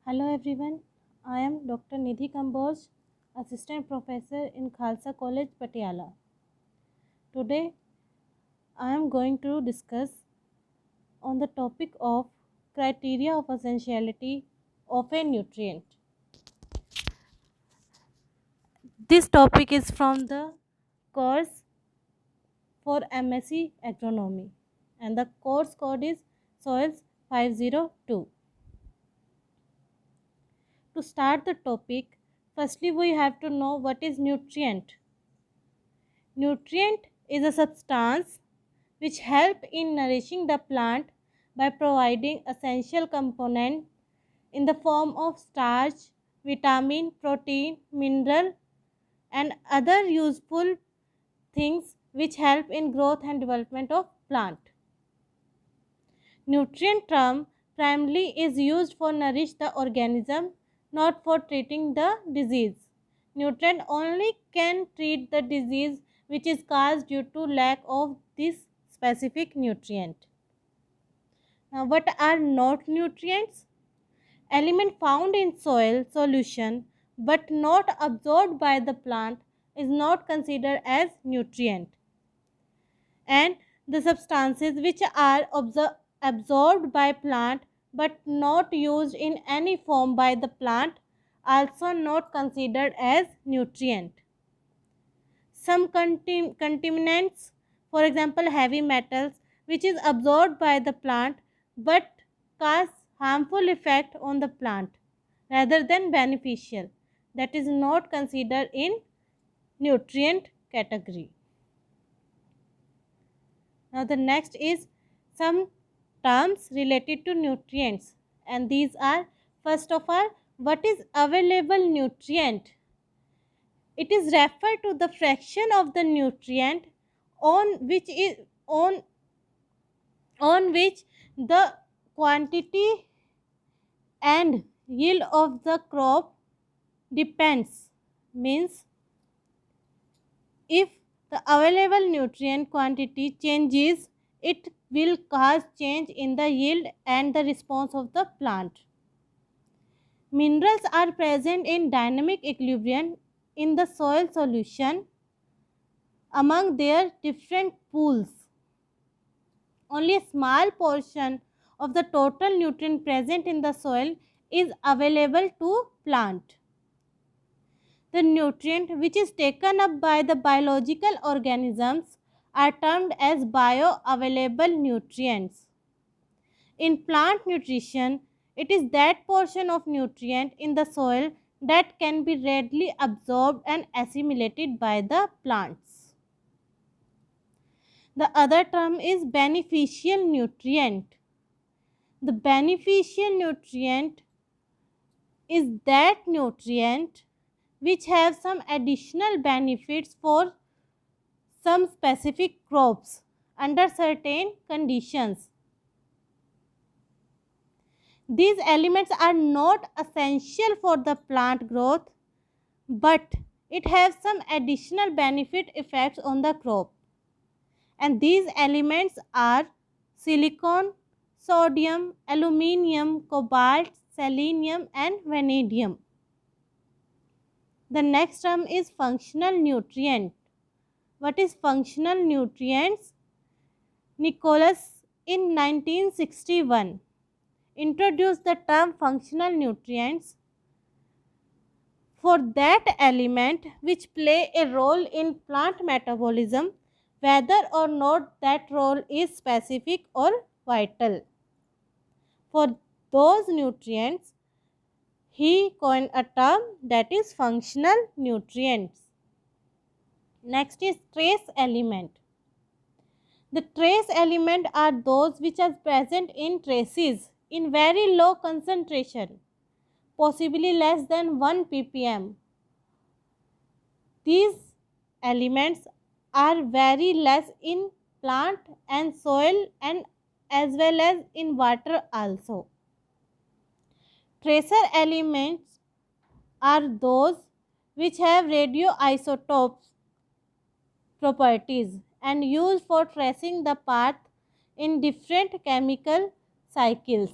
Hello everyone, I am Dr. Nidhi Kamboj, Assistant Professor in Khalsa College, Patiala. Today I am going to discuss on the topic of criteria of essentiality of a nutrient. This topic is from the course for MSc Agronomy and the course code is SOILS 502. To start the topic, firstly we have to know what is nutrient. Nutrient is a substance which help in nourishing the plant by providing essential component in the form of starch, vitamin, protein, mineral and other useful things which help in growth and development of plant. Nutrient term primarily is used for nourish the organism, not for treating the disease. Nutrient only can treat the disease which is caused due to lack of this specific nutrient. Now, what are not nutrients? Element found in soil solution but not absorbed by the plant is not considered as nutrient. And the substances which are absorbed by plant but not used in any form by the plant also not considered as nutrient. Some contaminants, for example heavy metals, which is absorbed by the plant but cause harmful effect on the plant rather than beneficial, that is not considered in nutrient category. Now the next is some terms related to nutrients, and these are, first of all, what is available nutrient? It is referred to the fraction of the nutrient on which is on which the quantity and yield of the crop depends. Means if the available nutrient quantity changes, it will cause change in the yield and the response of the plant. Minerals are present in dynamic equilibrium in the soil solution among their different pools. Only a small portion of the total nutrient present in the soil is available to plant. The nutrient which is taken up by the biological organisms are termed as bioavailable nutrients. In plant nutrition, it is that portion of nutrient in the soil that can be readily absorbed and assimilated by the plants. The other term is beneficial nutrient. The beneficial nutrient is that nutrient which have some additional benefits for some specific crops under certain conditions. These elements are not essential for the plant growth, but it has some additional benefit effects on the crop. And these elements are silicon, sodium, aluminium, cobalt, selenium and vanadium. The next term is functional nutrient. What is functional nutrients? Nicholas in 1961 introduced the term functional nutrients for that element which play a role in plant metabolism, whether or not that role is specific or vital. For those nutrients, he coined a term that is functional nutrients. Next is trace element. The trace element are those which are present in traces in very low concentration, possibly less than 1 ppm. These elements are very less in plant and soil and as well as in water also. Tracer elements are those which have radioisotopes properties and used for tracing the path in different chemical cycles.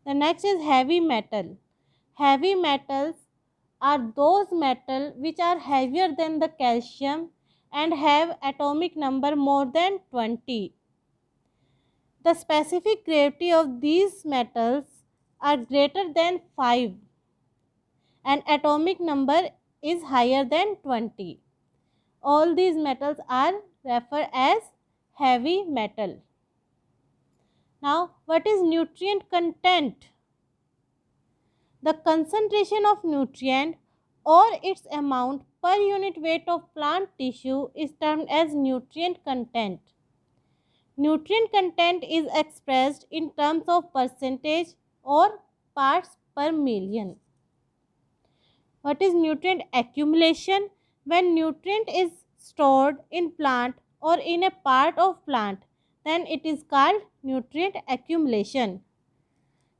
The next is heavy metal. Heavy metals are those metals which are heavier than the calcium and have atomic number more than 20. The specific gravity of these metals are greater than 5 and atomic number is higher than 20. All these metals are referred as heavy metal. Now, what is nutrient content? The concentration of nutrient or its amount per unit weight of plant tissue is termed as nutrient content. Nutrient content is expressed in terms of percentage or parts per million. What is nutrient accumulation? When nutrient is stored in plant or in a part of plant, then it is called nutrient accumulation.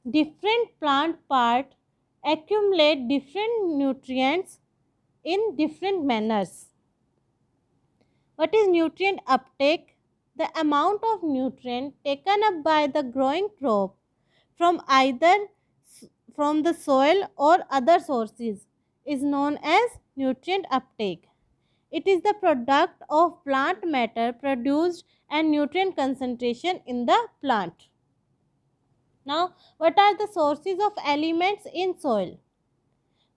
Different plant parts accumulate different nutrients in different manners. What is nutrient uptake? The amount of nutrient taken up by the growing crop from either from the soil or other sources is known as nutrient uptake. It is the product of plant matter produced and nutrient concentration in the plant. Now, what are the sources of elements in soil?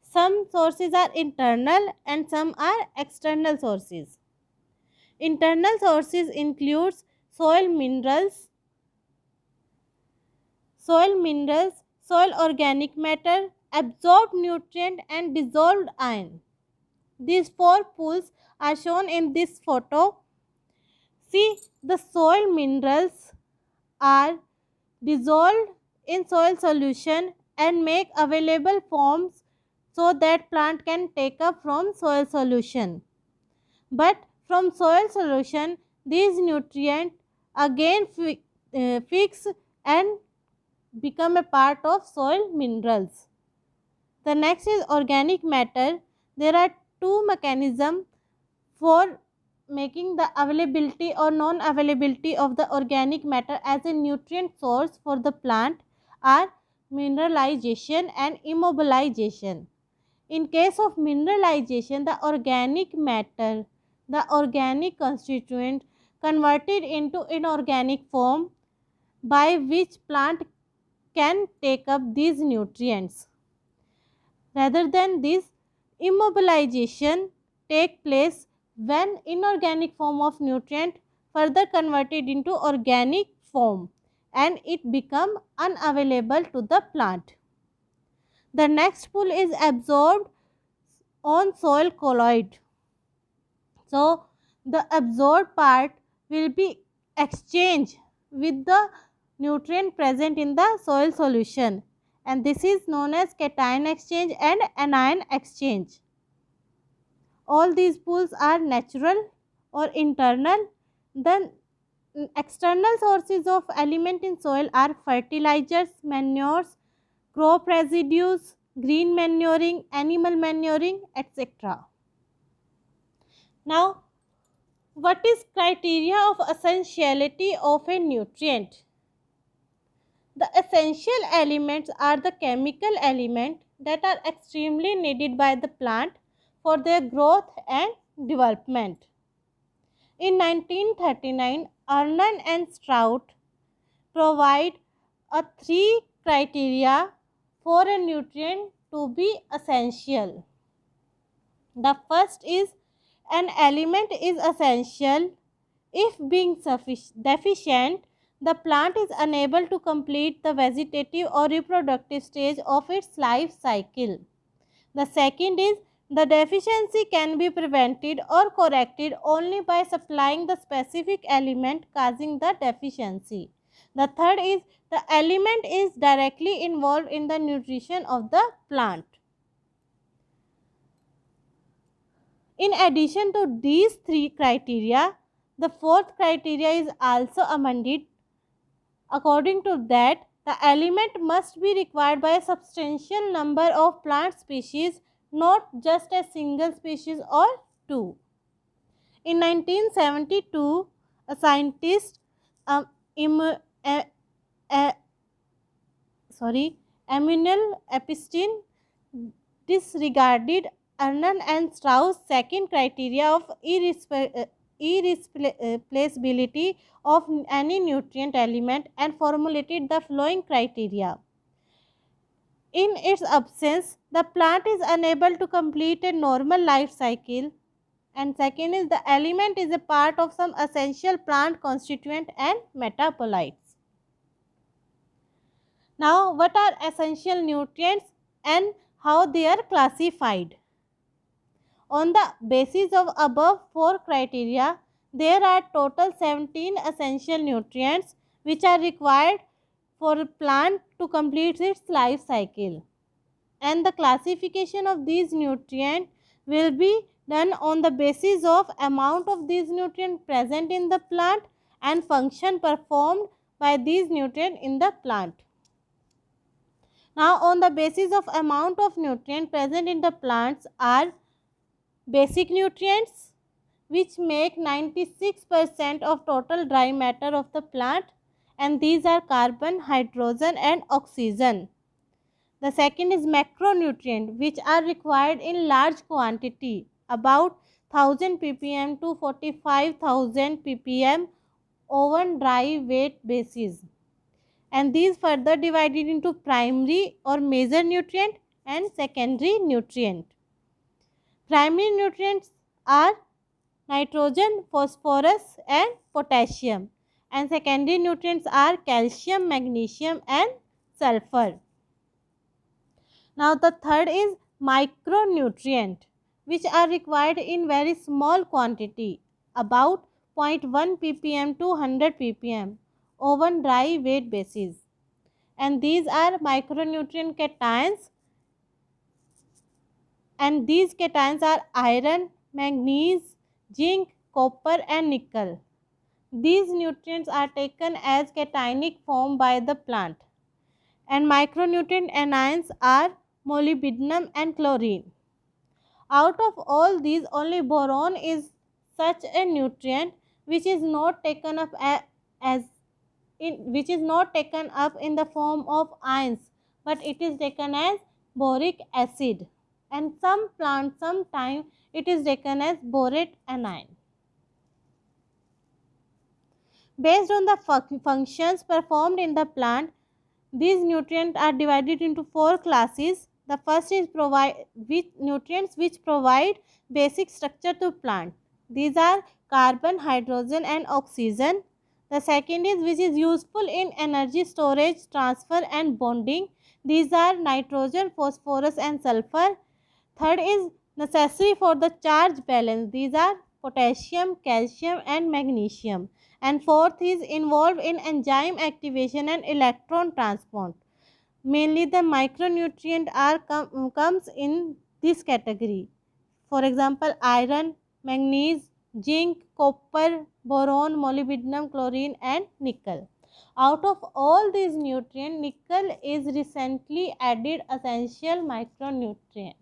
Some sources are internal and some are external sources. Internal sources includes soil minerals, soil organic matter, absorbed nutrient and dissolved iron. These four pools are shown in this photo. See, the soil minerals are dissolved in soil solution and make available forms so that plant can take up from soil solution. But from soil solution, these nutrients again fix and become a part of soil minerals. The next is organic matter. There are two mechanisms for making the availability or non-availability of the organic matter as a nutrient source for the plant are mineralization and immobilization. In case of mineralization, the organic matter, the organic constituent converted into inorganic form by which plant can take up these nutrients. Rather than this, immobilization take place when inorganic form of nutrient further converted into organic form and it become unavailable to the plant. The next pool is absorbed on soil colloid. So the absorbed part will be exchanged with the nutrient present in the soil solution, and this is known as cation exchange and anion exchange. All these pools are natural or internal. Then external sources of element in soil are fertilizers, manures, crop residues, green manuring, animal manuring, etc. Now, what is criteria of essentiality of a nutrient? The essential elements are the chemical elements that are extremely needed by the plant for their growth and development. In 1939, Arnon and Strout provide a three criteria for a nutrient to be essential. The first is an element is essential if being deficient, the plant is unable to complete the vegetative or reproductive stage of its life cycle. The second is the deficiency can be prevented or corrected only by supplying the specific element causing the deficiency. The third is the element is directly involved in the nutrition of the plant. In addition to these three criteria, the fourth criteria is also amended. According to that, the element must be required by a substantial number of plant species, not just a single species or two. In 1972, a scientist, um, im, uh, uh, sorry, Emanuel Epstein disregarded Arnon and Strauss' second criteria of irreplaceability of any nutrient element and formulated the following criteria. In its absence, the plant is unable to complete a normal life cycle. And second is the element is a part of some essential plant constituent and metabolites. Now, what are essential nutrients and how they are classified? On the basis of above four criteria, there are total 17 essential nutrients which are required for a plant to complete its life cycle. And the classification of these nutrients will be done on the basis of amount of these nutrients present in the plant and function performed by these nutrients in the plant. Now, on the basis of amount of nutrient present in the plants are basic nutrients, which make 96% of total dry matter of the plant, and these are carbon, hydrogen and oxygen. The second is macronutrient, which are required in large quantity, about 1000 ppm to 45,000 ppm on dry weight basis. And these further divided into primary or major nutrient and secondary nutrient. Primary nutrients are nitrogen, phosphorus and potassium, and secondary nutrients are calcium, magnesium and sulfur. Now the third is micronutrient, which are required in very small quantity, about 0.1 ppm to 100 ppm on dry weight basis. And these are micronutrient cations, and these cations are iron, manganese, zinc, copper and nickel. These nutrients are taken as cationic form by the plant. And micronutrient anions are molybdenum and chlorine. Out of all these, only boron is such a nutrient which is not taken up in the form of ions, but it is taken as boric acid, and some plants sometimes it is taken as borate anion. Based on the functions performed in the plant, these nutrients are divided into four classes. The first is nutrients which provide basic structure to plant. These are carbon, hydrogen and oxygen. The second is which is useful in energy storage, transfer and bonding. These are nitrogen, phosphorus and sulfur. Third is necessary for the charge balance. These are potassium, calcium and magnesium. And fourth is involved in enzyme activation and electron transport. Mainly the micronutrient comes in this category. For example, iron, manganese, zinc, copper, boron, molybdenum, chlorine and nickel. Out of all these nutrients, nickel is recently added essential micronutrient.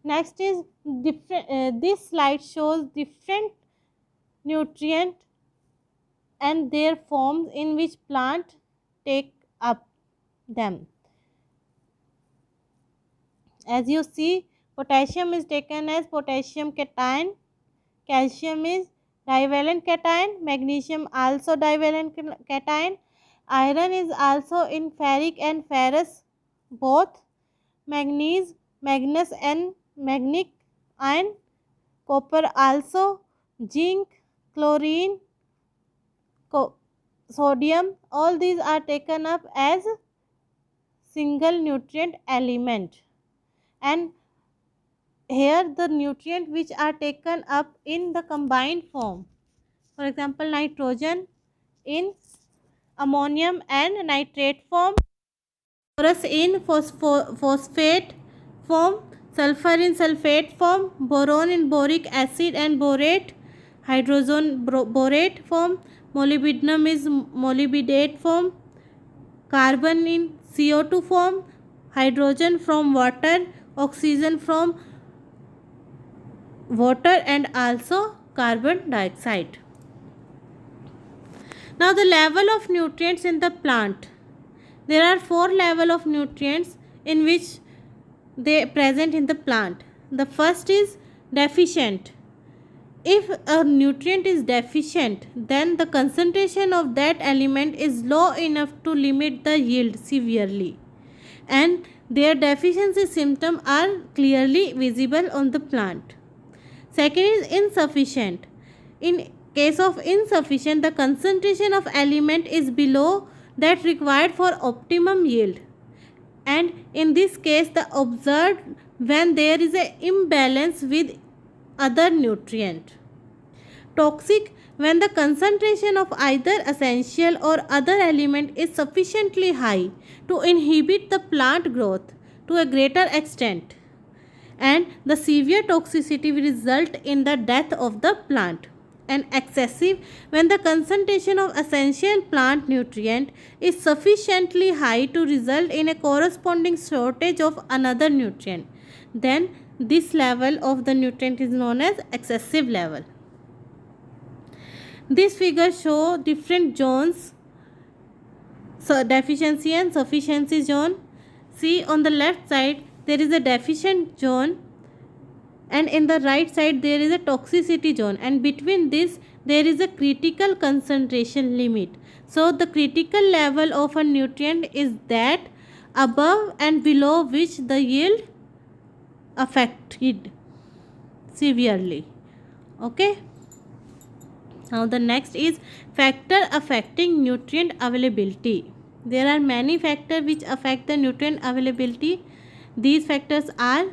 Next is this slide shows different nutrient and their forms in which plant take up them. As you see, potassium is taken as potassium cation, calcium is divalent cation, magnesium also divalent cation, iron is also in ferric and ferrous both, manganese, magnus and magnic, and copper also, zinc, chlorine, sodium, all these are taken up as single nutrient element. And here the nutrient which are taken up in the combined form, for example nitrogen in ammonium and nitrate form, phosphorus in phosphate form, sulfur in sulfate form, boron in boric acid and borate, hydrogen borate form, molybdenum is molybdate form, carbon in CO2 form, hydrogen from water, oxygen from water and also carbon dioxide. Now the level of nutrients in the plant. There are 4 levels of nutrients in which they present in the plant. The first is deficient. If a nutrient is deficient, then the concentration of that element is low enough to limit the yield severely, and their deficiency symptoms are clearly visible on the plant. Second is insufficient. In case of insufficient, the concentration of element is below that required for optimum yield, and in this case the observed when there is a imbalance with other nutrient. Toxic, when the concentration of either essential or other element is sufficiently high to inhibit the plant growth to a greater extent, and the severe toxicity will result in the death of the plant. And excessive, when the concentration of essential plant nutrient is sufficiently high to result in a corresponding shortage of another nutrient, then this level of the nutrient is known as excessive level. This figure show different zones, so deficiency and sufficiency zone. See, on the left side there is a deficient zone, and in the right side there is a toxicity zone, and between this there is a critical concentration limit. So the critical level of a nutrient is that above and below which the yield affected severely. Okay. Now the next is factor affecting nutrient availability. There are many factors which affect the nutrient availability. These factors are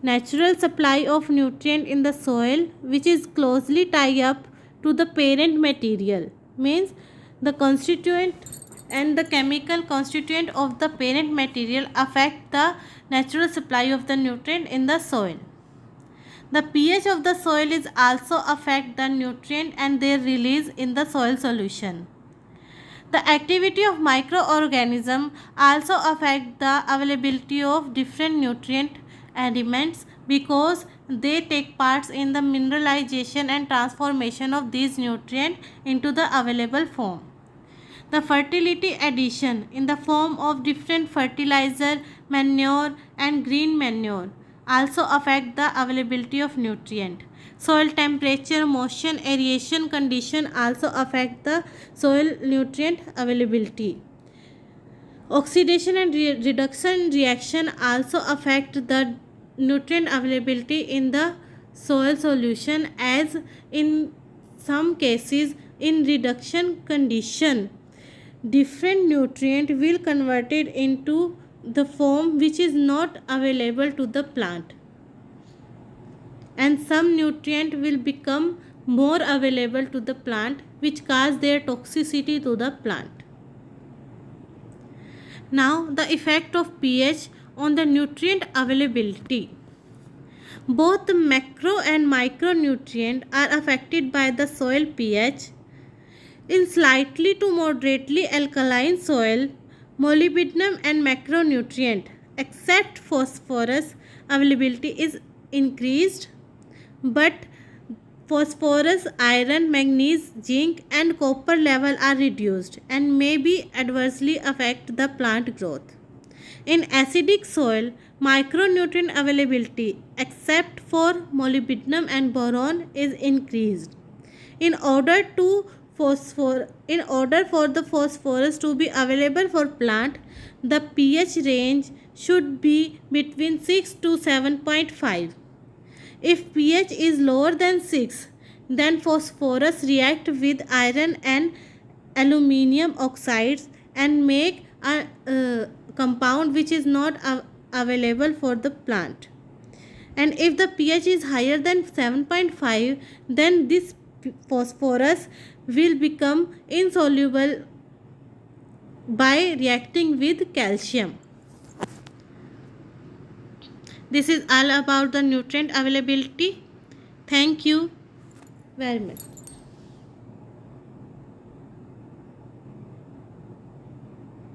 natural supply of nutrient in the soil, which is closely tied up to the parent material, means the constituent and the chemical constituent of the parent material affect the natural supply of the nutrient in the soil. The pH of the soil is also affect the nutrient and their release in the soil solution. The activity of microorganisms also affect the availability of different nutrient elements because they take parts in the mineralization and transformation of these nutrients into the available form. The fertility addition in the form of different fertilizer, manure and green manure also affect the availability of nutrient. Soil temperature, motion, aeration condition also affect the soil nutrient availability. Oxidation and reduction reaction also affect the nutrient availability in the soil solution, as in some cases in reduction condition different nutrient will converted into the form which is not available to the plant, and some nutrient will become more available to the plant which cause their toxicity to the plant. Now the effect of pH on the nutrient availability. Both the macro and micronutrient are affected by the soil pH. In slightly to moderately alkaline soil, molybdenum and macronutrient except phosphorus availability is increased, but phosphorus, iron, manganese, zinc and copper level are reduced and may be adversely affect the plant growth. In acidic soil, micronutrient availability except for molybdenum and boron is increased. In order for the phosphorus to be available for plant, the pH range should be between 6 to 7.5. If pH is lower than 6, then phosphorus react with iron and aluminium oxides and make a compound which is not available for the plant. And if the pH is higher than 7.5, then this phosphorus will become insoluble by reacting with calcium. This is all about the nutrient availability. Thank you very much.